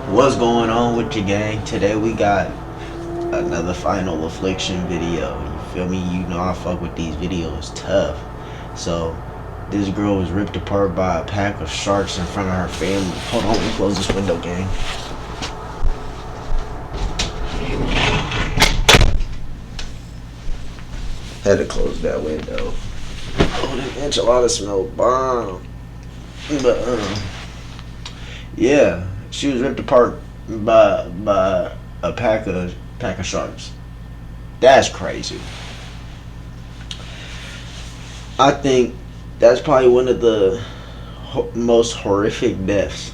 What's going on with your gang? Today we got another Final Affliction video. You feel me? You know I fuck with these videos tough. So this girl was ripped apart by a pack of sharks in front of her family. Hold on, let me close this window, gang. Had to close that window. Oh, that enchilada smell bomb. But yeah, she was ripped apart by a pack of sharks. That's crazy. I think that's probably one of the most horrific deaths,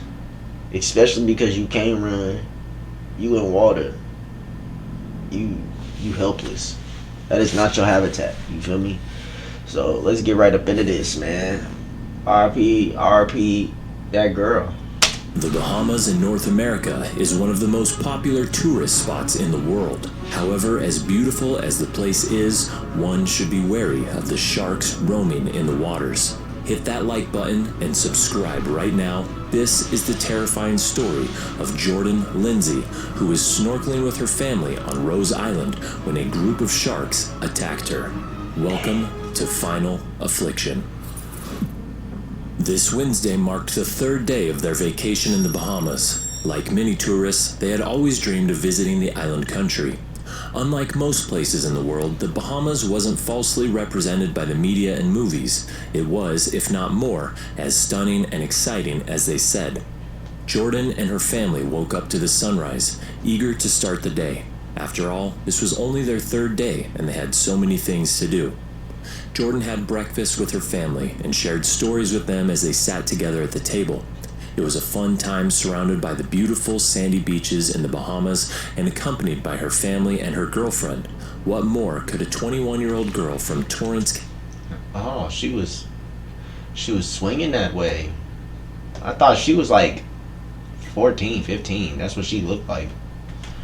especially because you can't run, you in water, you helpless. That is not your habitat. You feel me? So let's get right up into this, man. RP, that girl. The Bahamas in North America is one of the most popular tourist spots in the world. However, as beautiful as the place is, one should be wary of the sharks roaming in the waters. Hit that like button and subscribe right now. This is the terrifying story of Jordan Lindsay, who was snorkeling with her family on Rose Island when a group of sharks attacked her. Welcome to Final Affliction. This Wednesday marked the third day of their vacation in the Bahamas. Like many tourists, they had always dreamed of visiting the island country. Unlike most places in the world, the Bahamas wasn't falsely represented by the media and movies. It was, if not more, as stunning and exciting as they said. Jordan and her family woke up to the sunrise, eager to start the day. After all, this was only their third day, and they had so many things to do. Jordan had breakfast with her family and shared stories with them as they sat together at the table. It was a fun time surrounded by the beautiful sandy beaches in the Bahamas and accompanied by her family and her girlfriend. What more could a 21-year-old girl from Torrance... Oh, she was swinging that way. I thought she was like 14, 15. That's what she looked like.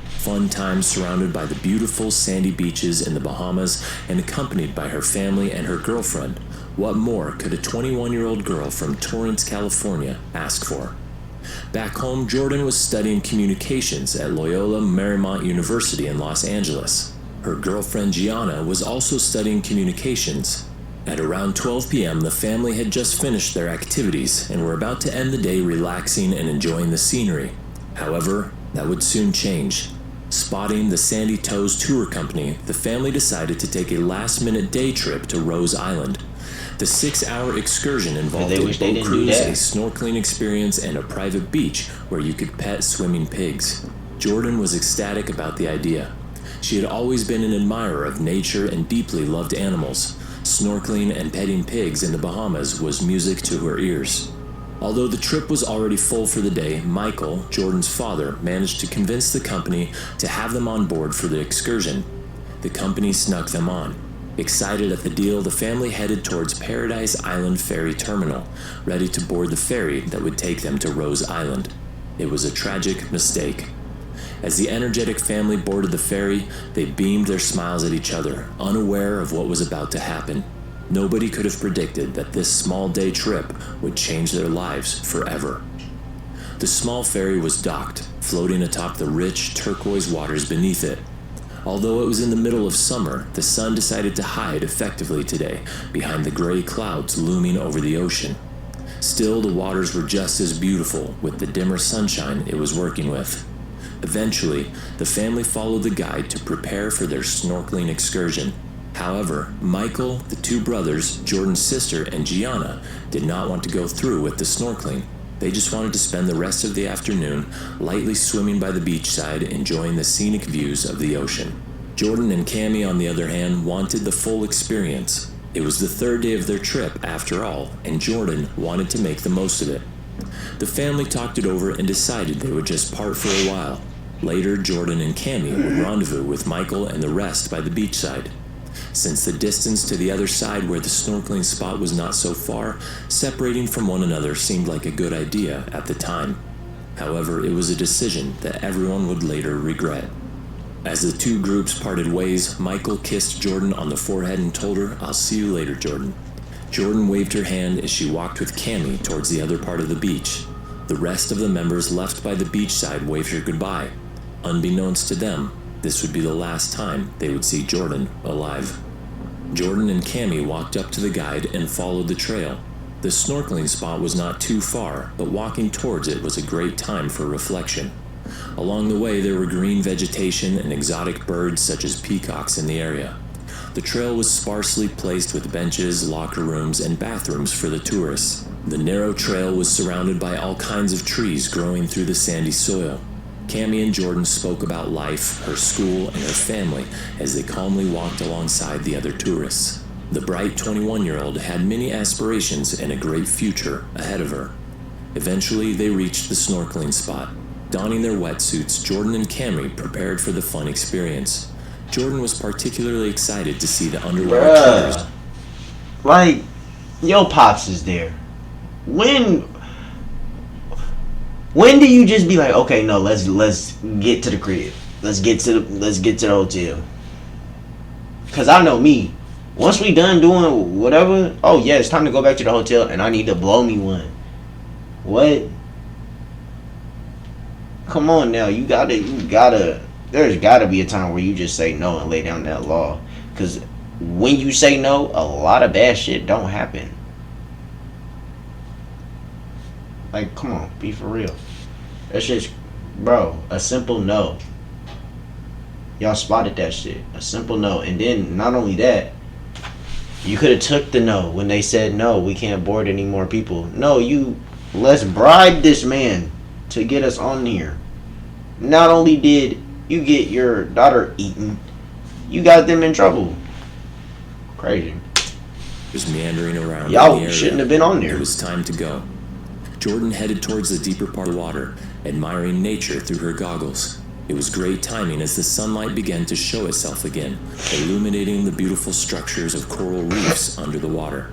Fun time surrounded by the beautiful sandy beaches in the Bahamas and accompanied by her family and her girlfriend. What more could a 21-year-old girl from Torrance, California ask for? Back home, Jordan was studying communications at Loyola Marymount University in Los Angeles. Her girlfriend Gianna was also studying communications. At around 12 p.m., the family had just finished their activities and were about to end the day relaxing and enjoying the scenery. However, that would soon change. Spotting the Sandy Toes Tour Company, the family decided to take a last-minute day trip to Rose Island. The 6-hour excursion involved a boat cruise, a snorkeling experience, and a private beach where you could pet swimming pigs. Jordan was ecstatic about the idea. She had always been an admirer of nature and deeply loved animals. Snorkeling and petting pigs in the Bahamas was music to her ears. Although the trip was already full for the day, Michael, Jordan's father, managed to convince the company to have them on board for the excursion. The company snuck them on. Excited at the deal, the family headed towards Paradise Island Ferry Terminal, ready to board the ferry that would take them to Rose Island. It was a tragic mistake. As the energetic family boarded the ferry, they beamed their smiles at each other, unaware of what was about to happen. Nobody could have predicted that this small day trip would change their lives forever. The small ferry was docked, floating atop the rich turquoise waters beneath it. Although it was in the middle of summer, the sun decided to hide effectively today behind the gray clouds looming over the ocean. Still, the waters were just as beautiful with the dimmer sunshine it was working with. Eventually, the family followed the guide to prepare for their snorkeling excursion. However, Michael, the two brothers, Jordan's sister, and Gianna did not want to go through with the snorkeling. They just wanted to spend the rest of the afternoon lightly swimming by the beachside, enjoying the scenic views of the ocean. Jordan and Cammie, on the other hand, wanted the full experience. It was the third day of their trip, after all, and Jordan wanted to make the most of it. The family talked it over and decided they would just part for a while. Later, Jordan and Cammie would rendezvous with Michael and the rest by the beachside. Since the distance to the other side where the snorkeling spot was not so far, separating from one another seemed like a good idea at the time. However, it was a decision that everyone would later regret. As the two groups parted ways, Michael kissed Jordan on the forehead and told her, "I'll see you later, Jordan." Jordan waved her hand as she walked with Cammie towards the other part of the beach. The rest of the members left by the beachside waved her goodbye. Unbeknownst to them, this would be the last time they would see Jordan alive. Jordan and Cammie walked up to the guide and followed the trail. The snorkeling spot was not too far, but walking towards it was a great time for reflection. Along the way, there were green vegetation and exotic birds such as peacocks in the area. The trail was sparsely placed with benches, locker rooms, and bathrooms for the tourists. The narrow trail was surrounded by all kinds of trees growing through the sandy soil. Cammie and Jordan spoke about life, her school, and her family as they calmly walked alongside the other tourists. The bright 21-year-old had many aspirations and a great future ahead of her. Eventually, they reached the snorkeling spot. Donning their wetsuits, Jordan and Cammie prepared for the fun experience. Jordan was particularly excited to see the underwater critters. Like, your pops is there. When do you just be like, okay, no, let's get to the crib. Let's get to the hotel. Cause I know me. Once we done doing whatever, oh yeah, it's time to go back to the hotel and I need to blow me one. What? Come on now, you gotta there's gotta be a time where you just say no and lay down that law. Cause when you say no, a lot of bad shit don't happen. Like, come on, be for real. That's just, bro, a simple no. Y'all spotted that shit. A simple no. And then, not only that, you could have took the no when they said, no, we can't board any more people. No, let's bribe this man to get us on here. Not only did you get your daughter eaten, you got them in trouble. Crazy. Was meandering around. Y'all shouldn't have been on there. It was time to go. Jordan headed towards the deeper part of the water, admiring nature through her goggles. It was great timing as the sunlight began to show itself again, illuminating the beautiful structures of coral reefs under the water.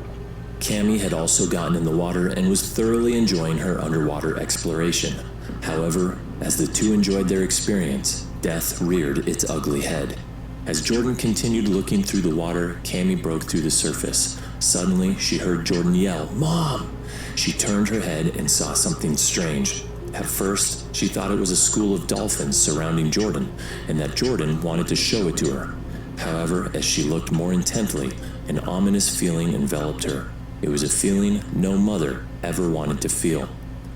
Cammie had also gotten in the water and was thoroughly enjoying her underwater exploration. However, as the two enjoyed their experience, death reared its ugly head. As Jordan continued looking through the water, Cammie broke through the surface. Suddenly, she heard Jordan yell, "Mom!" She turned her head and saw something strange. At first, she thought it was a school of dolphins surrounding Jordan, and that Jordan wanted to show it to her. However, as she looked more intently, an ominous feeling enveloped her. It was a feeling no mother ever wanted to feel.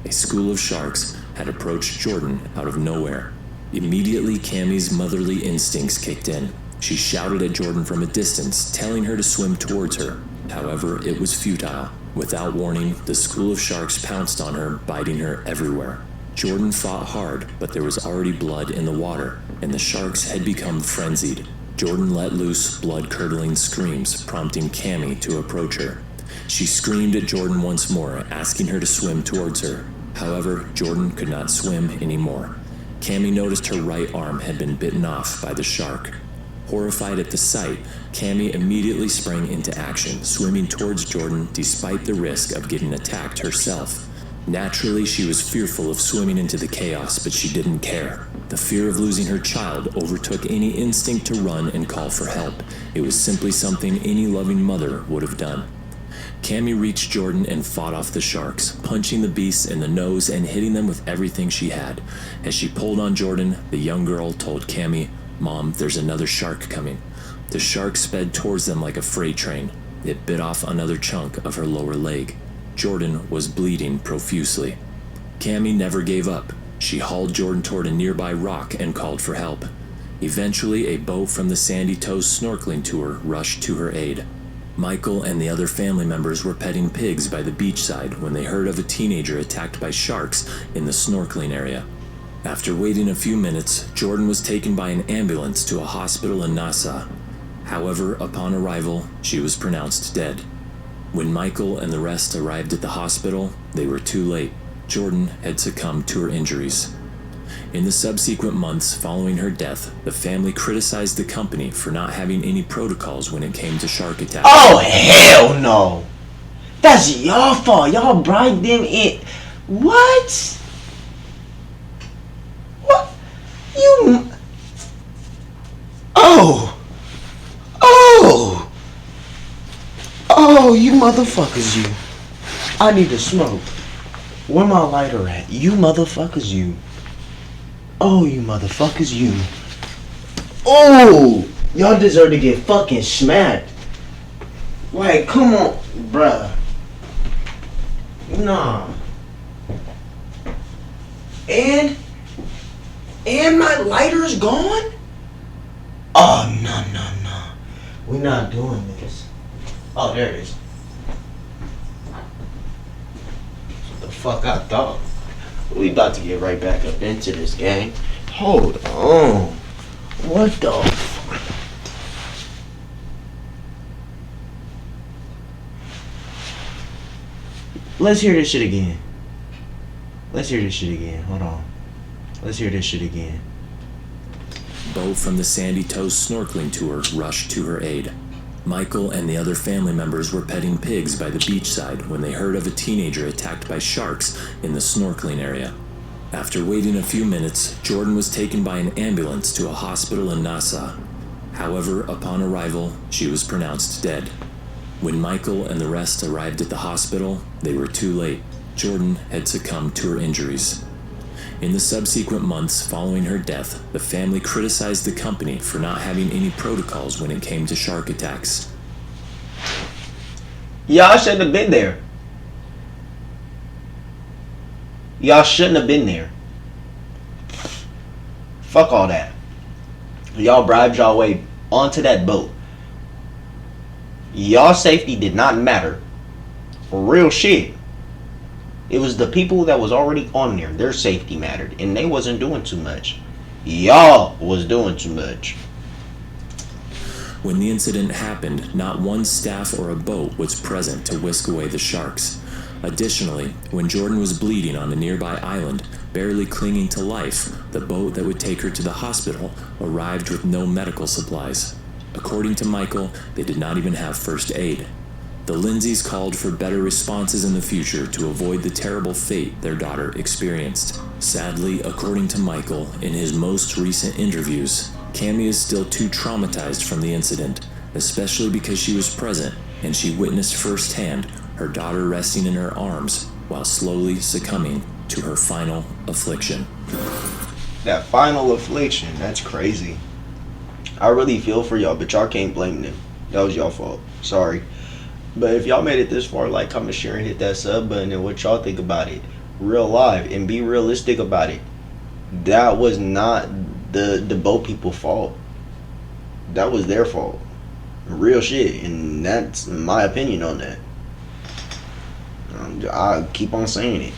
A school of sharks had approached Jordan out of nowhere. Immediately, Cammie's motherly instincts kicked in. She shouted at Jordan from a distance, telling her to swim towards her. However, it was futile. Without warning, the school of sharks pounced on her, biting her everywhere. Jordan fought hard, but there was already blood in the water, and the sharks had become frenzied. Jordan let loose blood-curdling screams, prompting Cammie to approach her. She screamed at Jordan once more, asking her to swim towards her. However, Jordan could not swim anymore. Cammie noticed her right arm had been bitten off by the shark. Horrified at the sight, Cammie immediately sprang into action, swimming towards Jordan despite the risk of getting attacked herself. Naturally, she was fearful of swimming into the chaos, but she didn't care. The fear of losing her child overtook any instinct to run and call for help. It was simply something any loving mother would have done. Cammie reached Jordan and fought off the sharks, punching the beasts in the nose and hitting them with everything she had. As she pulled on Jordan, the young girl told Cammie, "Mom, there's another shark coming." The shark sped towards them like a freight train. It bit off another chunk of her lower leg. Jordan was bleeding profusely. Cammie never gave up. She hauled Jordan toward a nearby rock and called for help. Eventually, a boat from the Sandy Toes snorkeling tour rushed to her aid. Michael and the other family members were petting pigs by the beachside when they heard of a teenager attacked by sharks in the snorkeling area. After waiting a few minutes, Jordan was taken by an ambulance to a hospital in Nassau. However, upon arrival, she was pronounced dead. When Michael and the rest arrived at the hospital, they were too late. Jordan had succumbed to her injuries. In the subsequent months following her death, the family criticized the company for not having any protocols when it came to shark attacks. Oh, hell no! That's y'all fault. Y'all bribed them in. What? What? You... Oh! Oh! Oh, you motherfuckers, you. I need to smoke. Where my lighter at? You motherfuckers, you. Oh, you motherfuckers, you. Oh, y'all deserve to get fucking smacked. Like, come on, bruh. Nah. And my lighter's gone? Oh, no. We're not doing this. Oh, there it is. What the fuck I thought? We about to get right back up into this, gang. Hold on. What the fuck? Let's hear this shit again. Hold on. Let's hear this shit again. Bo from the Sandy Toast snorkeling tour rushed to her aid. Michael and the other family members were petting pigs by the beachside when they heard of a teenager attacked by sharks in the snorkeling area. After waiting a few minutes, Jordan was taken by an ambulance to a hospital in Nassau. However, upon arrival, she was pronounced dead. When Michael and the rest arrived at the hospital, they were too late. Jordan had succumbed to her injuries. In the subsequent months following her death, the family criticized the company for not having any protocols when it came to shark attacks. Y'all shouldn't have been there. Y'all shouldn't have been there. Fuck all that. Y'all bribed y'all way onto that boat. Y'all safety did not matter. Real shit. It was the people that was already on there. Their safety mattered. And they wasn't doing too much. Y'all was doing too much. When the incident happened, not one staff or a boat was present to whisk away the sharks. Additionally, when Jordan was bleeding on a nearby island, barely clinging to life, the boat that would take her to the hospital arrived with no medical supplies. According to Michael, they did not even have first aid. The Lindsays called for better responses in the future to avoid the terrible fate their daughter experienced. Sadly, according to Michael, in his most recent interviews, Cammie is still too traumatized from the incident, especially because she was present and she witnessed firsthand her daughter resting in her arms while slowly succumbing to her final affliction. That final affliction, that's crazy. I really feel for y'all, but y'all can't blame them. That was y'all fault. Sorry. But if y'all made it this far, like, comment, share, and hit that sub button, and what y'all think about it. Real live, and be realistic about it. That was not the boat people's fault. That was their fault. Real shit, and that's my opinion on that. I keep on saying it.